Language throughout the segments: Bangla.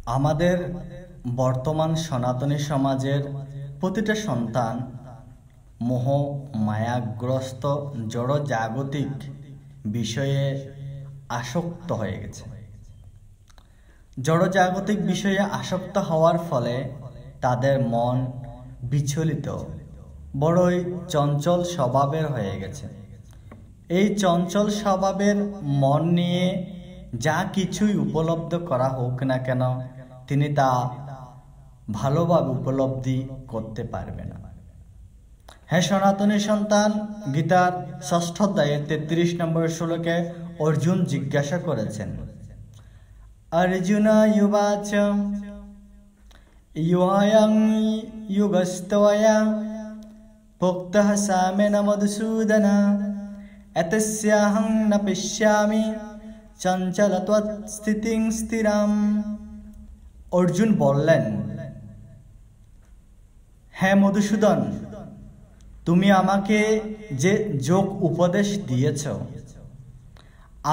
আমাদের বর্তমান সনাতনী সমাজের প্রতিটা সন্তান মোহ মায়াগ্রস্ত জড় জাগতিক বিষয়ে আসক্ত হয়ে গেছে। জড় জাগতিক বিষয়ে আসক্ত হওয়ার ফলে তাদের মন বিচলিত, বড়ই চঞ্চল স্বভাবের হয়ে গেছে। এই চঞ্চল স্বভাবের মন নিয়ে যা কিছুই উপলব্ধ করা হোক না কেন, তিনি তা ভালোভাবে উপলব্ধি করতে পারবে না। হ্যাঁ সনাতনী সন্তান, গীতার ৬ষ্ঠ অধ্যায়ে ৩৩ নম্বর শ্লোকে অর্জুন জিজ্ঞাসা করেছেন, অর্জুন ইউবাচ ইউহায়ং যুগস্তয়া ভোক্তঃ সামেন মধুসূদন এতস্যাহং ন পশ্যামি চঞ্চলত্বৎ স্থিতিং স্থিরাম। অর্জুন বললেন, হ্যাঁ মধুসূদন, তুমি আমাকে যে যোগ উপদেশ দিয়েছ,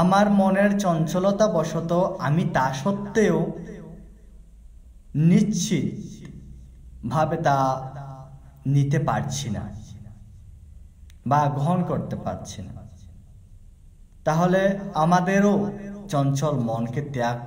আমার মনের চঞ্চলতা বশত আমি তা সত্ত্বেও নিশ্চিত ভাবে তা নিতে পারছি না বা গ্রহণ করতে পারছি না। তাহলে আমাদেরও চঞ্চল মনকে ত্যাগ